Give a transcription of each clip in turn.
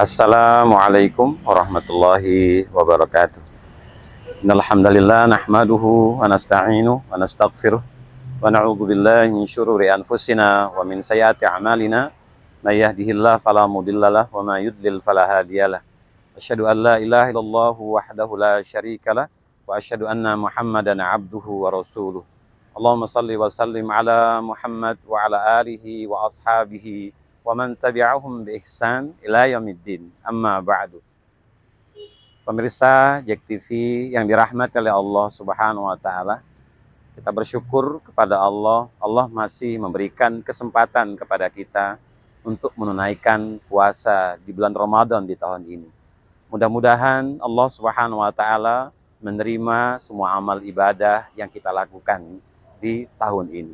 Assalamualaikum warahmatullahi wabarakatuh. Innal hamdalillah nahmaduhu wa nasta'inuhu wa nastaghfiruh wa na'udzu billahi min syururi anfusina wa min sayyiati a'malina. May yahdihillahu fala mudhillalah wa may yudlil fala hadiyalah. Asyhadu an la ilaha illallah wahdahu la syarikalah wa asyhadu anna Muhammadan abduhu wa rasuluh. Allahumma shalli wa sallim ala Muhammad wa ala alihi wa ashabihi wa man tabi'ahum bi ihsan ila yaumiddin. Amma ba'du. Pemirsa JEK TV yang dirahmati oleh Allah Subhanahu wa taala, kita bersyukur kepada Allah. Allah masih memberikan kesempatan kepada kita untuk menunaikan puasa di bulan Ramadan di tahun ini. Mudah-mudahan Allah Subhanahu wa taala menerima semua amal ibadah yang kita lakukan di tahun ini.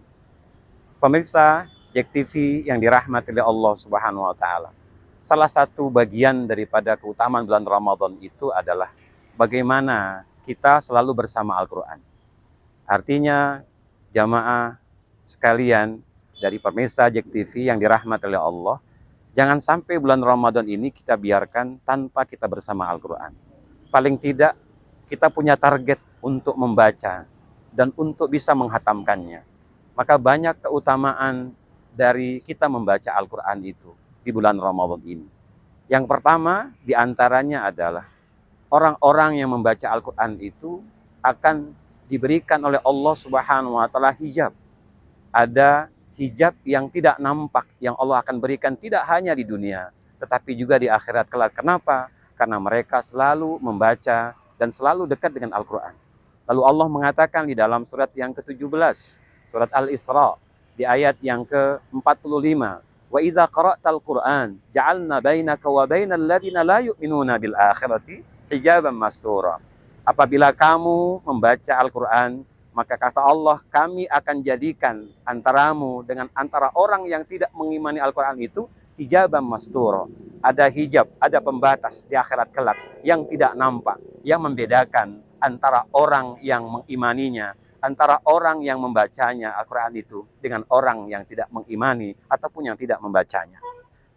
Pemirsa JEK TV yang dirahmati oleh Allah Subhanahu wa taala. Salah satu bagian daripada keutamaan bulan Ramadan itu adalah bagaimana kita selalu bersama Al-Qur'an. Artinya jamaah sekalian dari pemirsa JEK TV yang dirahmati oleh Allah, jangan sampai bulan Ramadan ini kita biarkan tanpa kita bersama Al-Qur'an. Paling tidak kita punya target untuk membaca dan untuk bisa menghatamkannya. Maka banyak keutamaan dari kita membaca Al-Quran itu di bulan Ramadan ini. Yang pertama diantaranya adalah orang-orang yang membaca Al-Quran itu akan diberikan oleh Allah Subhanahu wa taala hijab. Ada hijab yang tidak nampak yang Allah akan berikan tidak hanya di dunia tetapi juga di akhirat kelak. Kenapa? Karena mereka selalu membaca dan selalu dekat dengan Al-Quran. Lalu Allah mengatakan di dalam surat yang ke-17, surat Al-Isra, di ayat yang ke-45, wa idza qara'tal Qur'an ja'alna bainaka wa bainal ladzina la yu'minuna bil akhirati hijaban mastura. Apabila kamu membaca Al-Qur'an, maka kata Allah, kami akan jadikan antaramu dengan antara orang yang tidak mengimani Al-Qur'an itu hijaban mastura. Ada hijab, ada pembatas di akhirat kelak yang tidak nampak, yang membedakan antara orang yang mengimaninya, antara orang yang membacanya Al-Quran itu dengan orang yang tidak mengimani ataupun yang tidak membacanya.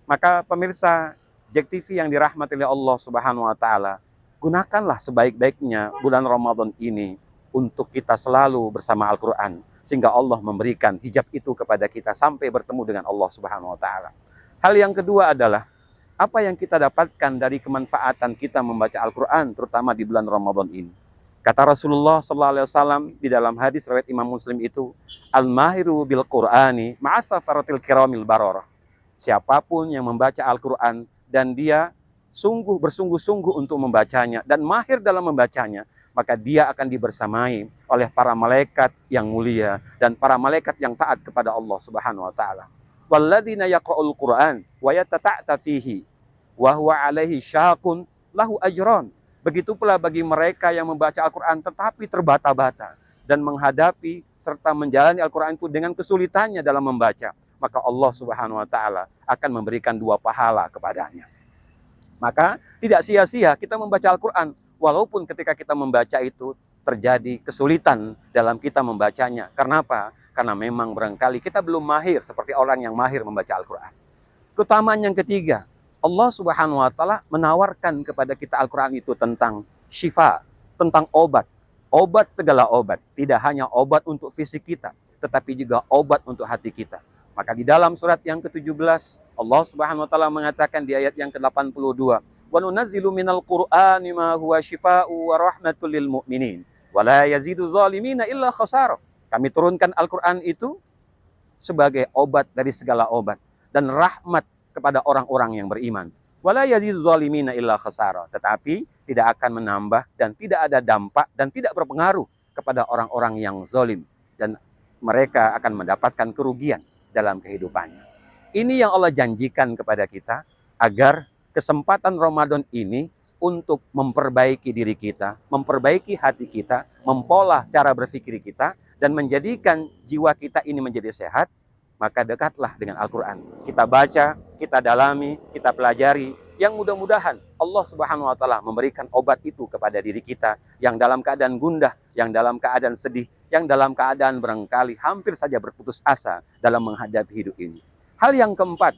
Maka pemirsa JEK TV yang dirahmati oleh Allah Subhanahu wa taala, gunakanlah sebaik-baiknya bulan Ramadan ini untuk kita selalu bersama Al-Quran, sehingga Allah memberikan hijab itu kepada kita sampai bertemu dengan Allah Subhanahu wa taala. Hal yang kedua adalah apa yang kita dapatkan dari kemanfaatan kita membaca Al-Quran terutama di bulan Ramadan ini. Kata Rasulullah SAW di dalam hadis riwayat Imam Muslim itu, al-mahiru bil Qur'ani ma'asafaratil kiramil bararah. Siapapun yang membaca Al-Quran dan dia bersungguh-sungguh untuk membacanya dan mahir dalam membacanya, maka dia akan dibersamai oleh para malaikat yang mulia dan para malaikat yang taat kepada Allah Subhanahu wa taala. Walladzina yaqra'ul Qur'an wa yatata'ta fihi wa huwa 'alaihi syaqun lahu ajran. Begitu pula bagi mereka yang membaca Al-Quran tetapi terbata-bata dan menghadapi serta menjalani Al-Quran itu dengan kesulitannya dalam membaca, maka Allah Subhanahu wa taala akan memberikan 2 pahala kepadanya. Maka tidak sia-sia kita membaca Al-Quran walaupun ketika kita membaca itu terjadi kesulitan dalam kita membacanya. Karena apa? Karena memang barangkali kita belum mahir seperti orang yang mahir membaca Al-Quran. Keutamaan yang ketiga, Allah Subhanahu wa taala menawarkan kepada kita Al-Quran itu tentang syifa, tentang obat. Obat segala obat, tidak hanya obat untuk fisik kita, tetapi juga obat untuk hati kita. Maka di dalam surat yang ke-17, Allah Subhanahu wa taala mengatakan di ayat yang ke-82, "Wa nunazzilu minal Qur'ani ma huwa syifaa'u wa rahmatul lil mu'minin, wa la yazidu zalimina illa khasara." Kami turunkan Al-Quran itu sebagai obat dari segala obat dan rahmat kepada orang-orang yang beriman. Wala yazidu zalimina illa khasara. Tetapi tidak akan menambah dan tidak ada dampak dan tidak berpengaruh kepada orang-orang yang zalim dan mereka akan mendapatkan kerugian dalam kehidupannya. Ini yang Allah janjikan kepada kita agar kesempatan Ramadan ini untuk memperbaiki diri kita, memperbaiki hati kita, mempola cara berpikir kita dan menjadikan jiwa kita ini menjadi sehat. Maka dekatlah dengan Al-Quran. Kita baca, kita dalami, kita pelajari. Yang mudah-mudahan Allah Subhanahu wa taala memberikan obat itu kepada diri kita yang dalam keadaan gundah, yang dalam keadaan sedih, yang dalam keadaan barangkali hampir saja berputus asa dalam menghadapi hidup ini. Hal yang keempat,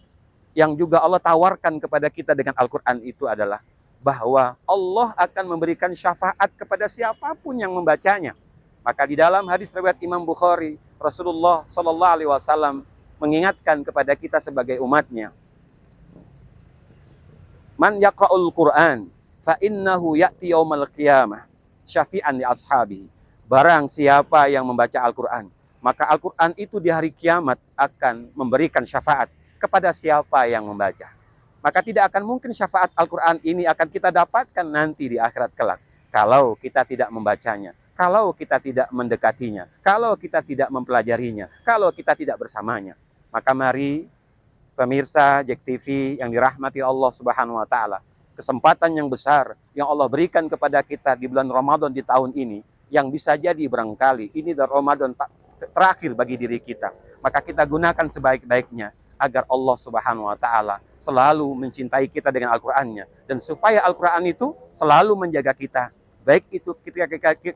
yang juga Allah tawarkan kepada kita dengan Al-Quran itu adalah bahwa Allah akan memberikan syafaat kepada siapapun yang membacanya. Maka di dalam hadis riwayat Imam Bukhari, Rasulullah Shallallahu Alaihi Wasallam mengingatkan kepada kita sebagai umatnya, man yaqra'ul Qur'an fa innahu ya'ti yaumal qiyamah syafi'an li ashabihi. Barang siapa yang membaca Al-Quran, maka Al-Quran itu di hari kiamat akan memberikan syafaat kepada siapa yang membaca. Maka tidak akan mungkin syafaat Al-Quran ini akan kita dapatkan nanti di akhirat kelak kalau kita tidak membacanya, kalau kita tidak mendekatinya, kalau kita tidak mempelajarinya, kalau kita tidak bersamanya. Maka mari pemirsa JEK TV yang dirahmati Allah Subhanahu wa taala, kesempatan yang besar yang Allah berikan kepada kita di bulan Ramadan di tahun ini, yang bisa jadi barangkali ini dari Ramadan terakhir bagi diri kita. Maka kita gunakan sebaik-baiknya agar Allah Subhanahu wa taala selalu mencintai kita dengan Al-Qur'annya, dan supaya Al-Qur'an itu selalu menjaga kita, baik itu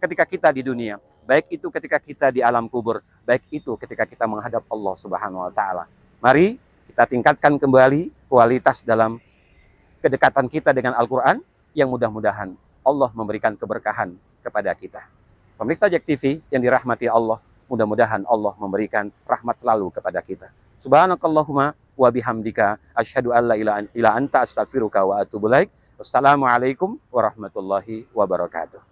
ketika kita di dunia, baik itu ketika kita di alam kubur, baik itu ketika kita menghadap Allah Subhanahu wa taala. Mari kita tingkatkan kembali kualitas dalam kedekatan kita dengan Al-Quran, yang mudah-mudahan Allah memberikan keberkahan kepada kita. Pemirsa JEK TV yang dirahmati Allah, mudah-mudahan Allah memberikan rahmat selalu kepada kita. Subhanakallahumma wa bihamdika asyhadu an la ilaha illa anta astaghfiruka wa atubu ilaik. Wassalamualaikum warahmatullahi wabarakatuh.